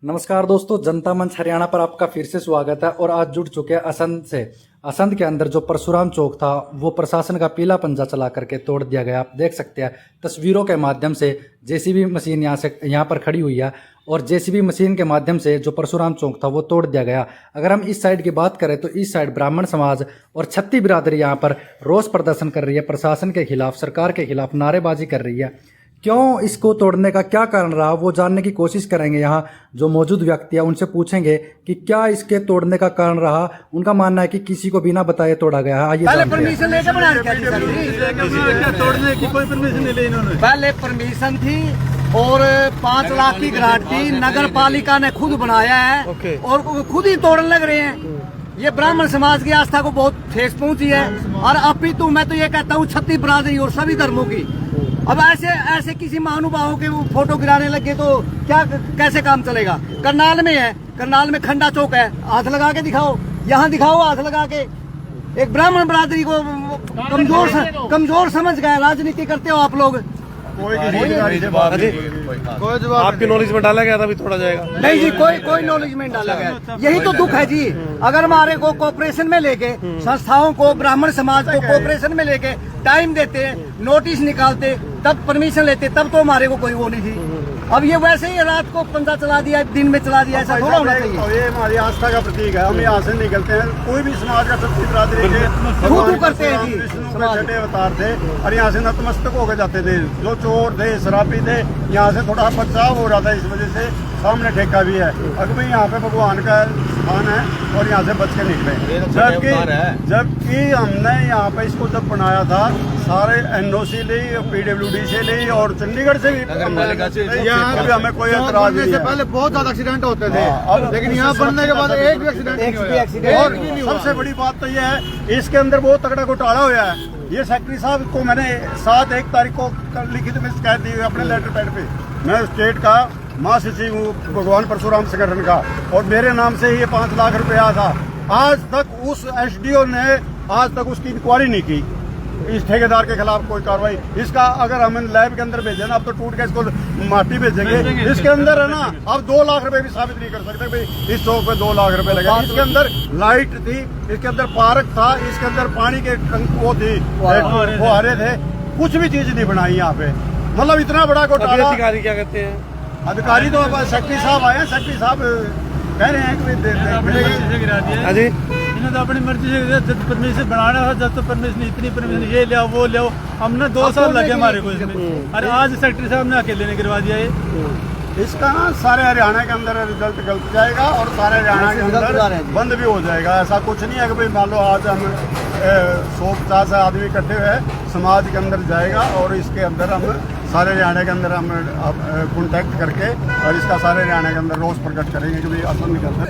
नमस्कार दोस्तों, जनता मंच हरियाणा पर आपका फिर से स्वागत है। और आज जुड़ चुके हैं असंध से। असंध के अंदर जो परशुराम चौक था वो प्रशासन का पीला पंजा चला करके तोड़ दिया गया। आप देख सकते हैं तस्वीरों के माध्यम से जेसीबी मशीन यहाँ पर खड़ी हुई है और जेसीबी मशीन के माध्यम से जो परशुराम चौक था वो तोड़ दिया गया। अगर हम इस साइड की बात करें तो इस साइड ब्राह्मण समाज और छत्ती बिरादरी यहाँ पर रोष प्रदर्शन कर रही है, प्रशासन के खिलाफ, सरकार के खिलाफ नारेबाजी कर रही है। क्यों इसको तोड़ने का क्या कारण रहा वो जानने की कोशिश करेंगे। यहाँ जो मौजूद व्यक्ति है उनसे पूछेंगे कि क्या इसके तोड़ने का कारण रहा। उनका मानना है कि किसी को बिना बताए तोड़ा गया है। आइए परमिशन लेके बनाने तोड़ने की कोई परमिशन नहीं ली इन्होंने। पहले परमिशन थी और 5 लाख की ग्रांट थी, नगर पालिका ने खुद बनाया है और खुद ही तोड़ने लग रहे हैं। ये ब्राह्मण समाज की आस्था को बहुत ठेस पहुंची है। और अपितु मैं तो ये कहता हूँ छत्ती बिरादरी और सभी धर्मों की। अब ऐसे किसी महानुभावों के वो फोटो गिराने लगे तो क्या कैसे काम चलेगा। करनाल में है, करनाल में खंडा चौक है, हाथ लगा के दिखाओ, यहाँ दिखाओ हाथ लगा के। एक ब्राह्मण बिरादरी को कमजोर समझ गए। राजनीति करते हो आप लोग। कोई जवाब आपके नॉलेज में डाला गया था, अभी थोड़ा जाएगा। नहीं जी, कोई नॉलेज में डाला गया। यही तो दुख है जी। अगर हमारे को कोऑपरेशन में लेके, संस्थाओं को, ब्राह्मण समाज को कोऑपरेशन में लेके टाइम देते, नोटिस निकालते, तब परमिशन लेते, तब तो हमारे को कोई वो नहीं थी। अब ये वैसे ही रात को पंजा चला दिया, दिन में चला दिया, ऐसा थोड़ा होना चाहिए। ये हमारी आस्था का प्रतीक है। हम यहाँ से निकलते हैं, कोई भी समाज का छत्ती बिरादरी करते हैं जी। छठे अवतार थे और यहाँ से नतमस्तक होकर जाते थे। जो चोर थे, शराबी थे, यहाँ से थोड़ा बचाव हो रहा था। इस वजह से सामने ठेका भी है। अगर भाई यहाँ पे भगवान का स्थान है और यहाँ से बच के निकले। जबकि हमने यहाँ पे इसको जब बनाया था सारे NOC ली, PWD से ली और चंडीगढ़ से भी, यहाँ भी हमें कोई एतराज नहीं है। पहले बहुत ज्यादा एक्सीडेंट होते थे, लेकिन यहाँ बनने के बाद एक भी एक्सीडेंट। और सबसे बड़ी बात तो ये है, इसके अंदर बहुत तगड़ा घोटाला हुआ है। ये सेक्रेटरी साहब को मैंने 7 तारीख को लिखित में शिकायत दी हुई अपने लेटर पैड पे। मैं स्टेट का महासचिव हूँ भगवान परशुराम संगठन का और मेरे नाम से ही ये 5 लाख रुपया था। आज तक उस SDO ने आज तक उसकी इंक्वायरी नहीं की, इस ठेकेदार के खिलाफ कोई कार्रवाई। इसका अगर हम लैब के अंदर भेजे ना, अब तो टूट के इसको माटी भेजेंगे। इसके अंदर है ना, अब 2 लाख रुपए भी साबित नहीं कर सकते भाई इस चौक पे 2 लाख रुपए लगे। इसके अंदर लाइट थी, इसके अंदर पार्क था, इसके अंदर पानी के वो थी, फुहारे थे, कुछ भी चीज नहीं बनाई यहाँ पे। मतलब इतना बड़ा घोटाला। अधिकारी क्या कहते हैं? अधिकारी तो सेक्रेटरी साहब आए हैं, सेक्रेटरी साहब कह रहे हैं कि इन्होंने तो अपनी मर्जी से जब परमिशन बनाना है, जब तो परमिशन इतनी परमिशन ये ले आओ वो ले आओ। हमने 2 साल लगे हमारे को इसमें। अरे आज सेक्रेटरी साहब ने अकेले ने करवा दिया ये। इसका ना सारे हरियाणा के अंदर रिजल्ट गलत जाएगा और सारे हरियाणा के अंदर बंद भी हो जाएगा। ऐसा कुछ नहीं है कि भाई मान लो आज हम 150 आदमी इकट्ठे हुए समाज के अंदर जाएगा और इसके अंदर हम सारे हरियाणा के अंदर हम कॉन्टैक्ट करके और इसका सारे हरियाणा के अंदर रोष प्रकट करेंगे कि भाई असंध के अंदर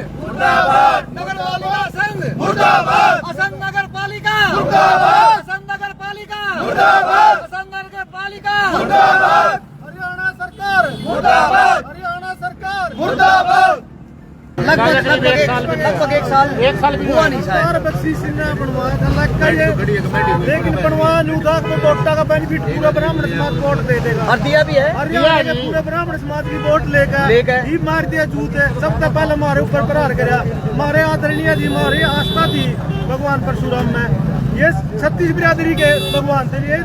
नगर पालिका संघ मुर्दाबाद, असंध नगर पालिका मुर्दाबाद, असंध नगर पालिका मुर्दाबाद, असंध नगर पालिका मुर्दाबाद, हरियाणा सरकार मुर्दाबाद, हरियाणा सरकार मुर्दाबाद। लगभग 1 साल भी हुआ नहीं शायद। बख्शी सिंह ने बनवाया था लेकिन बनवाया नहीं था। वोटा का बेनिफिट पूरा ब्राह्मण समाज वोट दे देगा और दिया भी है। हरियाणा के पूरे ब्राह्मण समाज की वोट लेकर ही मार दिया जूते। सबसे पहले हमारे ऊपर प्रहार कराया। हमारे आदरणीय जी, हमारी आस्था थी भगवान परशुराम में। ये छत्तीस बिरादरी के भगवान थे, ये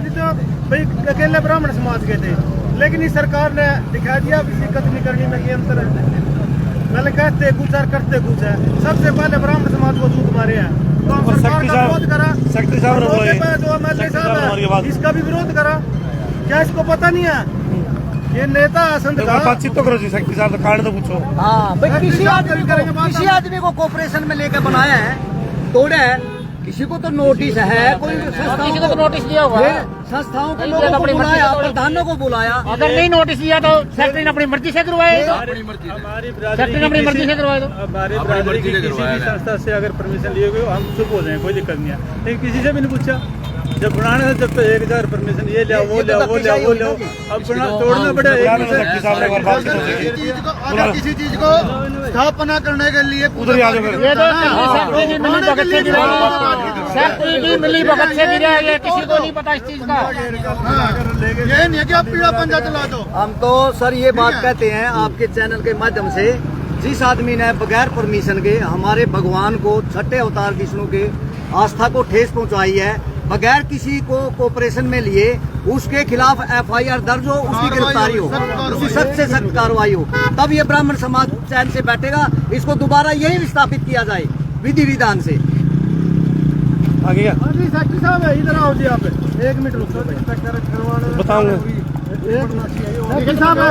भाई अकेले ब्राह्मण समाज के थे। लेकिन इस सरकार ने दिखा दिया किसी कथनी करनी में अंतर है। पहले कहते कुछ और करते कुछ है। सबसे पहले ब्राह्मण समाज को दूध मारे हैं तो हम सरकार का विरोध करा। सेक्रेटरी साहब ने बोला जो MLA साहब है इसका भी विरोध करा। क्या इसको पता नहीं है ये नेता असंध का? बातचीत तो करो जी, सेक्रेटरी साहब कारण तो पूछो। हाँ भाई, किसी आदमी को कॉर्पोरेशन में लेकर बनाया है, तोड़ा है। किसी को तो नोटिस है, कोई किसी को तो नोटिस दिया हुआ है। संस्थाओं के लोगों को बुलाया, प्रधानों को बुलाया। अगर नहीं नोटिस दिया तो सेक्रेटरी ने अपनी मर्जी से करवाए। सेक्रेटरी ने अपनी मर्जी से करवाए। हमारी बिरादरी की किसी भी संस्था से अगर परमिशन लिए हुए हम चुप हो जाए, कोई दिक्कत नहीं है। लेकिन किसी से भी नहीं पूछा। जब बनाने जब तो 1000 परमिशन ये ले आओ वो ले आओ वो ले आओ वो ले आओ। अब तोड़ना पड़ेगा। अगर किसी चीज को स्थापना करने के लिए मिली भगत से गिरा है, ये किसी को नहीं पता इस चीज का। ये नहीं है कि आप पीड़ा पंजा चला दो। हम तो सर ये बात कहते हैं आपके चैनल के माध्यम से जिस आदमी ने बगैर परमिशन के हमारे भगवान को छठे अवतार विष्णु के आस्था को ठेस पहुंचाई है, बगैर किसी को कोऑपरेशन में लिए उसके खिलाफ FIR दर्ज हो, उसकी गिरफ्तारी हो, उसकी सख्त से सख्त कार्रवाई हो, तब ये ब्राह्मण समाज चैन से बैठेगा। इसको दोबारा यही विस्थापित किया जाए विधि विधान से। आगे क्या हाँ जी सेक्रेटरी साहब है, इधर आओ जी। आप 1 मिनट रुको, बताऊंगा। सेक्रेटरी साहब है,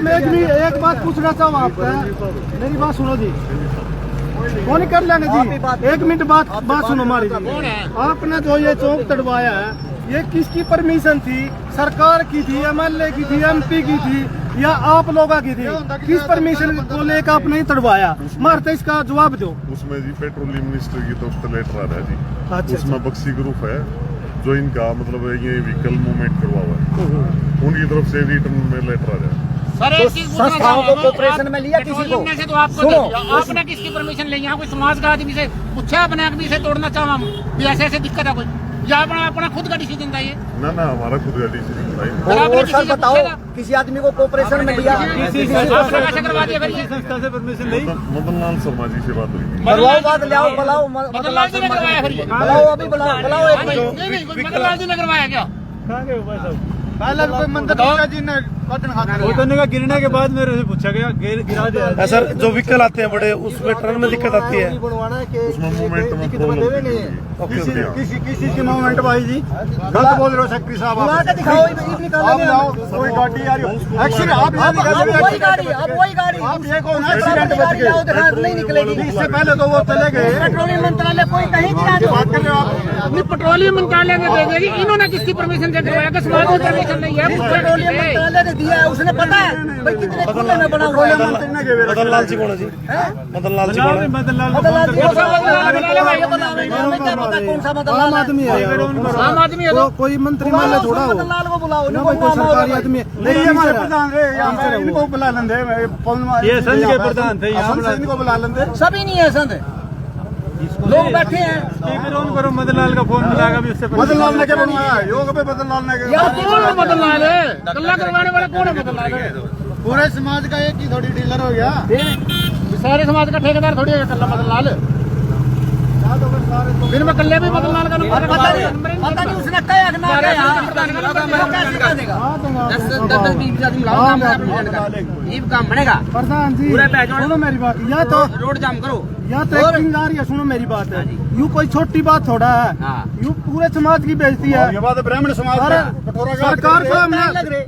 मैं एक बात पूछना चाहूँ आपका, मेरी बात सुनो जी। वो नहीं कर लेंगे जी, 1 मिनट बात सुनो हमारी जी। आपने जो ये चौक तड़वाया है, ये किसकी परमिशन थी? सरकार की थी, MLA की थी, MP की थी, या आप लोगों की थी? किस परमिशन को लेकर आपने तड़वाया? मारते इसका जवाब दो। उसमें जी पेट्रोलियम मिनिस्टर की तरफ से लेटर आ रहा है जी। अच्छा, उसमें बक्सी ग्रुप है जो इनका मतलब ये व्हीकल मूवमेंट करवा हुआ है, उनकी तरफ से रिटर्न में लेटर आ रहा है। सर एक चीज पूछना संस्थाओं को चाहूंगा, कोऑपरेशन में लिया किसी को? पेट्रोलियम में से तो आपको सुनो, आपने किसकी परमिशन ली? यहाँ कोई समाज का आदमी से पूछा अपने आदमी से तोड़ना चाहा हम भी ऐसे दिक्कत है कोई, या अपना खुद का डिसीजन था ये? ना हमारा खुद का डिसीजन और सर बताओ, किसी आदमी को कोऑपरेशन में लिया? आपने कैसे करवा दिया फिर ये? संस्था से परमिशन ली? मदन लाल शर्मा जी से बात हुई। करवाओ बात, लाओ बुलाओ, मदन लाल जी ने करवाया फिर ये? बुलाओ अभी, बुलाओ 1 मिनट। नहीं, मदन लाल जी ने करवाया क्या? कहाँ गए भाई साहब? पहले कोई मंदिर जी ने वो तो उन्होंने कहा गिरने के बाद मेरे से पूछा गया, गिरा दिया। सर जो व्हीकल आते हैं बड़े, उसमें टर्न में दिक्कत आती है। उसमें मूवमेंट में प्रॉब्लम किसी की मूवमेंट भाई जी गलत बोल रहे हो सेक्रेटरी साहब। बुला के दिखाओ, इतनी आप लाओ, कोई गाड़ी आ रही हो, एक्चुअली आप यहाँ वही गाड़ी, अब वही गाड़ी, आप ये कौन एक्सीडेंट बच गए? नहीं निकलेगी। इससे पहले तो वो चले गए। पेट्रोलियम मंत्रालय कोई कहीं गिरा दो। बात कर रहे हो आप? अपनी पेट्रोलियम मंत्रालय ने दे देगी, इन्होंने किसकी परमिशन से करवाया? कि समाज की परमिशन नहीं है? पेट्रोलियम मंत्रालय ने दिया है, उसने पता है भाई कितने खुले में बना हुआ है। मंत्री ने गए मदन लाल जी कौन है जी? मदन लाल जी कौन है? मदन लाल को मदन लाल फोन जी करके को हमें क्या पता कौन सा मदन लाल आदमी है, आम आदमी है तो कोई मंत्री मान ले थोड़ा हो, मदन लाल को बुलाओ, ना कोई सरकारी आदमी है। नहीं, ये हमारे प्रधान रे, यहाँ इनको बुला लेंगे। ये संघ के प्रधान थे, यहाँ संघ से इनको बुला लेंगे। सभी नहीं है संत, लोग बैठे हैं। स्पीकर ऑन करो, मदन लाल का फोन मिलाएगा भी उससे। मदन लाल ने क्या बनवाया? योग पे मदन लाल ने यार कौन है मदन लाल? कल्ला करवाने वाला कौन है मदन लाल? पूरे समाज का एक ही थोड़ी डीलर हो गया। सारे समाज का ठेकेदार थोड़ी है कल्ला मदन लाल। फिर मैं कल्ले भी मदन लाल का नंबर पता नहीं उसने कहा कि ना कहा, कैसे कह देगा? 10-20 आदमी लाओ, ये काम बनेगा। प्रधान जी सुनो मेरी बात, या तो रोड जाम करो, या तो एक चिंगार है, सुनो मेरी बात है, यू कोई छोटी बात थोड़ा है, यू पूरे समाज की बेइज्जती है। ये बात ब्राह्मण समाज अरे सरकार को हमने लग रहे,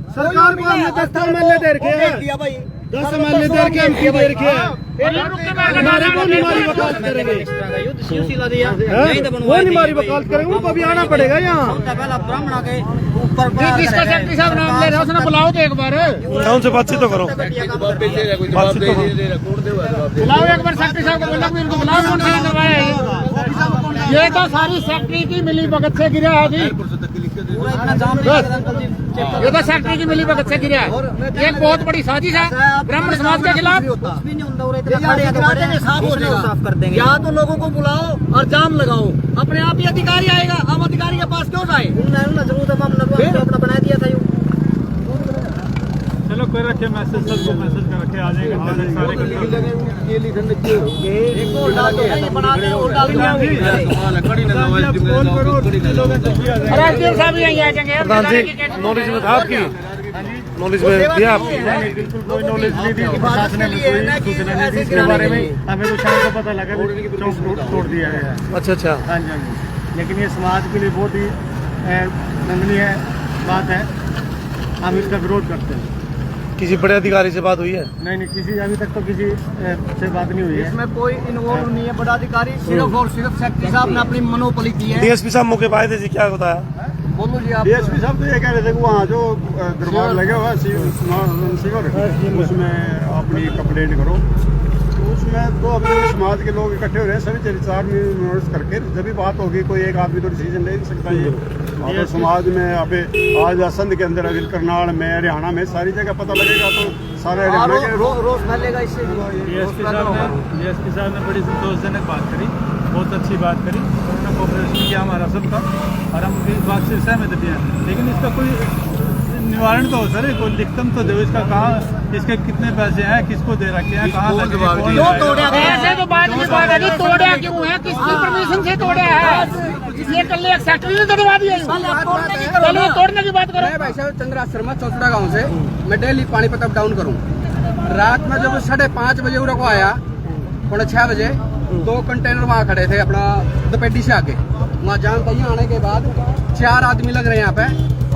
10 MLA दे रखे हैं, दिया भाई 10 MLA दे रखे, MP दे रखे हैं, हमारे को नहीं हमारी वकालत करेंगे, वो नहीं हमारी वकालत करेंगे, उनको भी आना पड़ेगा यहाँ। पहला ब्राह्मण के ऊपर जिसका सेक्रेटरी साहब नाम ले रहा है उसने बुलाओ तो एक बार, उनसे बातचीत तो करो, बातचीत तो करो। बुलाओ एक बार सेक्रेटरी साहब को, बोला कि इनको बुलाओ कौन सा करवाया है? ये तो सारी सेक्रेटरी की मिली भगत से गिरा है जी, ये तो सेक्रेटरी की मिली भगत से गिरा है। एक बहुत बड़ी साजिश है ब्राह्मण समाज के खिलाफ। साफ कर देंगे, या तो लोगों को बुलाओ और जाम लगाओ, अपने आप ही अधिकारी आएगा, हम अधिकारी के पास क्यों जाए? अपना बना दिया था। चलो कोई रखे मैसेज, सबको मैसेज कर रखे, आ जाएगा सारे राजदीप साहब भी यहीं आ जाएंगे। प्रधान जी नॉलेज में था आपकी, नॉलेज में दिया आपकी? बिल्कुल कोई नॉलेज नहीं थी, प्रशासन ने कोई सूचना नहीं दी इसके बारे में। हमें तो शाम को पता लगा चौक तोड़ दिया गया है। अच्छा अच्छा। हाँ जी, हाँ जी। लेकिन ये समाज के लिए बहुत ही निंदनीय बात है, हम इसका विरोध करते हैं। किसी बड़े अधिकारी से बात हुई है? नहीं, किसी अभी तक तो किसी से बात नहीं हुई है। इसमें कोई इन्वॉल्व नहीं है बड़ा अधिकारी, सिर्फ और सिर्फ सेक्रेटरी साहब ने अपनी मनोपली की है। DSP साहब मौके पाए थे जी, क्या बताया? बोलो जी आप। DSP साहब तो ये कह रहे थे कि वहाँ जो दरबार लगे हुआ है शिविर, उसमें अपनी कंप्लेंट करो। तो उसमें तो अभी समाज के लोग इकट्ठे हो रहे हैं, सभी 4 नोटिस करके जब भी बात होगी, कोई एक आदमी तो डिसीजन ले नहीं सकता। ये और समाज में अभी आज असंध के अंदर, अभी करनाल में, हरियाणा में सारी जगह पता लगेगा तो सारे हरियाणा के रोज फैलेगा इससे। DSP साहब ने बड़ी संतोषजनक बात करी, बहुत अच्छी बात करी, उन्होंने कोऑपरेशन किया हमारा सबका, और हम इस बात से सहमत भी हैं। लेकिन इसका कोई निवारण तो हो सर, कोई लिखतम तो दो इसका, कहाँ इसके कितने पैसे हैं, किसको दे रखे हैं, कहाँ लगे, क्यों तोड़ा? ऐसे तो बाद में बात है, तोड़ा क्यों है, किसकी परमिशन से तोड़ा है? ये कल एक फैक्ट्री ने तोड़वा दिया। चलो तोड़ने की बात करो। मैं भाई साहब चंद्रा शर्मा चौथड़ा गांव से, मैं डेली पानीपत अप डाउन करूँ। रात में जब 5:30 बजे उरा को आया, 6:30 बजे 2 कंटेनर वहाँ खड़े थे अपना दोपेटी से आके। वहाँ जाम तक आने के बाद 4 आदमी लग रहे हैं यहाँ पे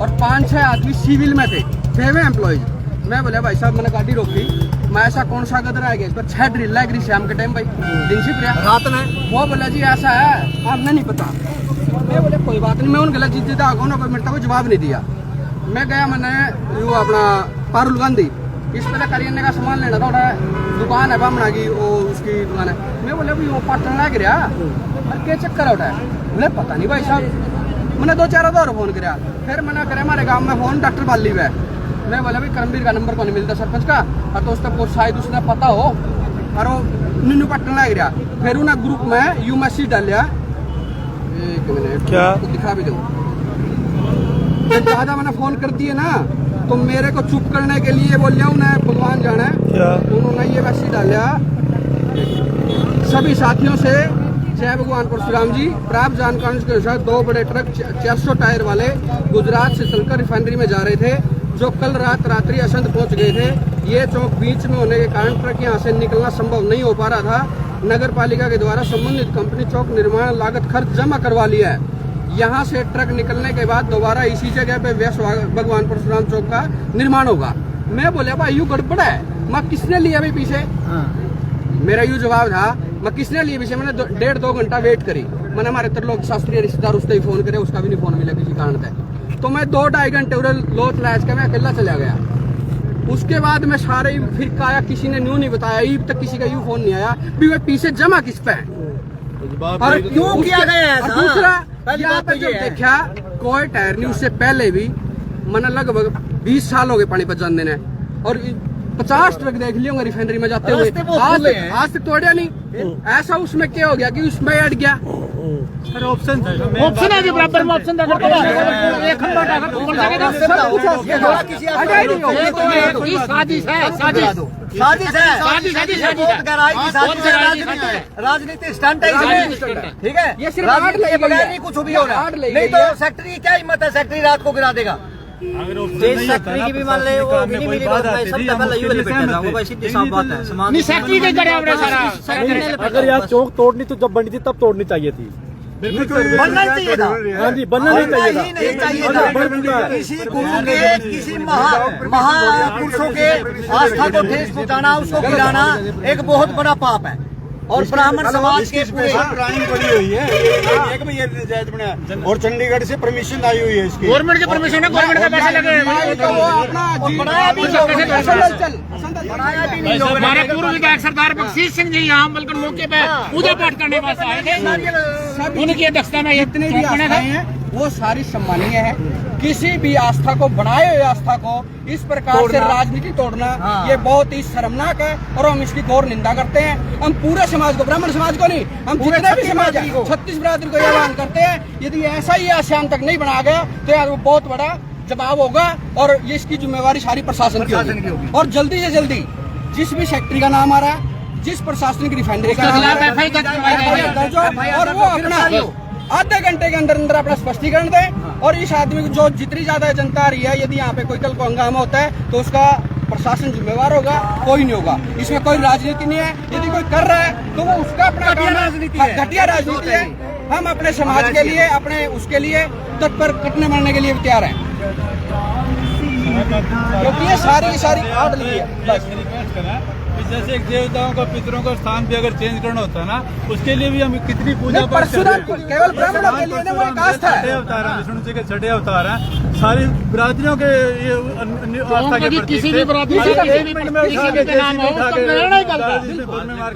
और 5-6 आदमी सिविल में थे, 6 एम्प्लॉइज। मैं बोले भाई साहब, मैंने गाड़ी रोकी, मैं ऐसा कौन सा गदर आ गया, इस पर 6 ड्रिल लग रही शाम के टाइम भाई, दिन से रात में। वो बोला जी ऐसा है, हमें नहीं पता। मैं बोले कोई बात नहीं, मैं उनके लिए जिद आगो ना, कोई मेरे को जवाब नहीं दिया। मैं गया, मैंने वो अपना पारुल गांधी इस पे करियाने का सामान लेना था, दुकान है बामना की, वो उसकी दुकान है। मैं बोले भाई वो पाटन लग रहा, क्या चक्कर उठा है? बोले पता नहीं भाई साहब। मैंने 2-4 और फोन किया, फिर मैंने करे हमारे गाँव में फोन डॉक्टर बाली है। मैं बोला भाई करमवीर का नंबर को नहीं मिलता सरपंच का, और तो उसका शायद उसने पता हो, और वो नीनू पाटन लग रहा। फिर उन्हें ग्रुप में यू मैसेज डालिया, एक मिनट क्या दिखा भी दूं, ज्यादा मैंने फोन कर दिए ना, तो मेरे को चुप करने के लिए बोल लिया उन्हें भगवान जाने, उन्होंने ये मैसेज डालिया, सभी साथियों से जय भगवान परशुराम जी, प्राप्त जानकारी के अनुसार 2 बड़े ट्रक 400 टायर वाले गुजरात से चलकर रिफाइनरी में जा रहे थे, जो कल रात्रि असंध पहुंच गए थे। ये चौक बीच में होने के कारण ट्रक यहाँ से निकलना संभव नहीं हो पा रहा था। नगर पालिका के द्वारा संबंधित कंपनी चौक निर्माण लागत खर्च जमा करवा लिया है। यहाँ से ट्रक निकलने के बाद दोबारा इसी जगह पे भगवान परशुराम चौक का निर्माण होगा। मैं बोले भाई यू गड़बड़ है, मैं किसने लिया भाई पीछे? मेरा यू जवाब था, मैं किसने लिए पीछे? मैंने 1.5-2 घंटा वेट करी। मैंने हमारे त्रिलोक शास्त्रीय रिश्तेदार उससे ही फोन करे, उसका भी नहीं फोन मिला किसी कारण से। तो मैं 2-2.5 घंटे लोट लैच के मैं अकेला चला गया। उसके बाद मैं सारे फिर आया, किसी ने न्यू नहीं बताया, ईब तक किसी का यू फोन नहीं आया भी मैं पीछे जमा किस पे है और क्यों किया गया ऐसा। दूसरा यहाँ पे जो देखा कोई टायर नहीं, उससे पहले भी मैंने लगभग 20 साल हो गए पानीपत जाने ने, और 50 ट्रक देख लिए होंगे रिफाइनरी में जाते हुए, आज तक तोड़ा नहीं। ऐसा उसमें क्या हो गया कि उसमें अट गया? ऑप्शन है जो बराबर में ऑप्शन था, एक खंबा डाल साजिश है, राजनीति स्टंट है, ठीक है। ये सिर्फ राजनीति बगैर नहीं कुछ भी हो रहा, नहीं तो सेक्रेटरी क्या हिम्मत है, सेक्रेटरी रात को गिरा देगा। सेक्रेटरी की भी मान ले, वो भी नहीं मिली बात है, सब पहले यू लेके था, वो भाई सीधी साफ बात है। नहीं सेक्रेटरी के करे हमने सारा। अगर यार चौक तोड़नी तो जब बनी थी तब तोड़नी चाहिए थी, बनना चाहिए था। हाँ जी, बनना नहीं चाहिए था। किसी गुरु के, किसी महापुरुषों के आस्था को ठेस पहुंचाना, उसको गिराना एक बहुत बड़ा पाप है। और ब्राह्मण समाज के पूरे क्राइम बड़ी हुई है, एक में ये जायज बना, और चंडीगढ़ से परमिशन आई हुई है इसकी, गवर्नमेंट की परमिशन है, गवर्नमेंट का पैसा लगे। हमारे पूर्व विधायक सरदार बख्शीश सिंह जी यहाँ बल्कि मौके पे पूजा पाठ करने वास्ते आए थे, उनकी अध्यक्षता में जितने भी आस्थाएं हैं वो सारी सम्मानीय है। किसी भी आस्था को, बनाए हुए आस्था को इस प्रकार से राजनीति तोड़ना, ये बहुत ही शर्मनाक है और हम इसकी घोर निंदा करते हैं। हम पूरे समाज को, ब्राह्मण समाज को नहीं, हम जितने भी समाज है, 36 बिरादरी को आह्वान करते हैं, यदि ऐसा ही आज शाम तक नहीं बनाया गया तो यार वो बहुत बड़ा जवाब होगा और ये इसकी जिम्मेवारी सारी प्रशासन की होगी। और जल्दी से जल्दी जिस भी सेक्रेटरी का नाम आ रहा है, जिस प्रशासनिक रिफाइनरी का नाम और वो अपना आधे घंटे के अंदर अंदर अपना स्पष्टीकरण दें। और इस आदमी को जो जितनी ज्यादा जनता आ रही है, यदि यहाँ पे कोई कल को हंगामा होता है तो उसका प्रशासन जिम्मेवार होगा, कोई नहीं होगा। इसमें कोई राजनीति नहीं है, यदि कोई कर रहा है तो वो उसका अपना राजनीति है, घटिया राजनीति है। हम अपने समाज के लिए, अपने उसके लिए तत्पर कटने मरने के लिए तैयार हैं, क्योंकि ये सारी आड़ ली है। जैसे एक देवताओं का, पितरों का स्थान भी अगर चेंज करना होता है ना, उसके लिए भी हम कितनी पूजा पाठ करते हैं। केवल ब्राह्मणों के लिए वो एक आस्था है। छठे अवतार हैं, विष्णु जी के 6 अवतार हैं, सारी बिरादरियों के ये आस्था के प्रतीक किसी भी बिरादरी से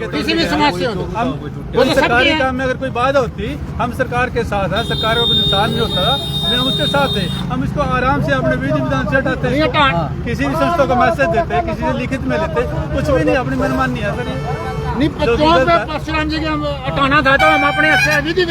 किसी भी समाज से हम सरकारी काम में अगर कोई बाधा होती, हम सरकार के साथ है, सरकार का कोई नुकसान नहीं होता, हम उसके साथ थे। हम इसको आराम से अपने विधि विधान से हटाते हैं, किसी भी संस्था को मैसेज देते हैं, किसी से लिखित में लेते, कुछ भी नहीं, अपनी मनमानी है सर। नहीं, परशुराम जी के हटाना था तो हम अपने विधि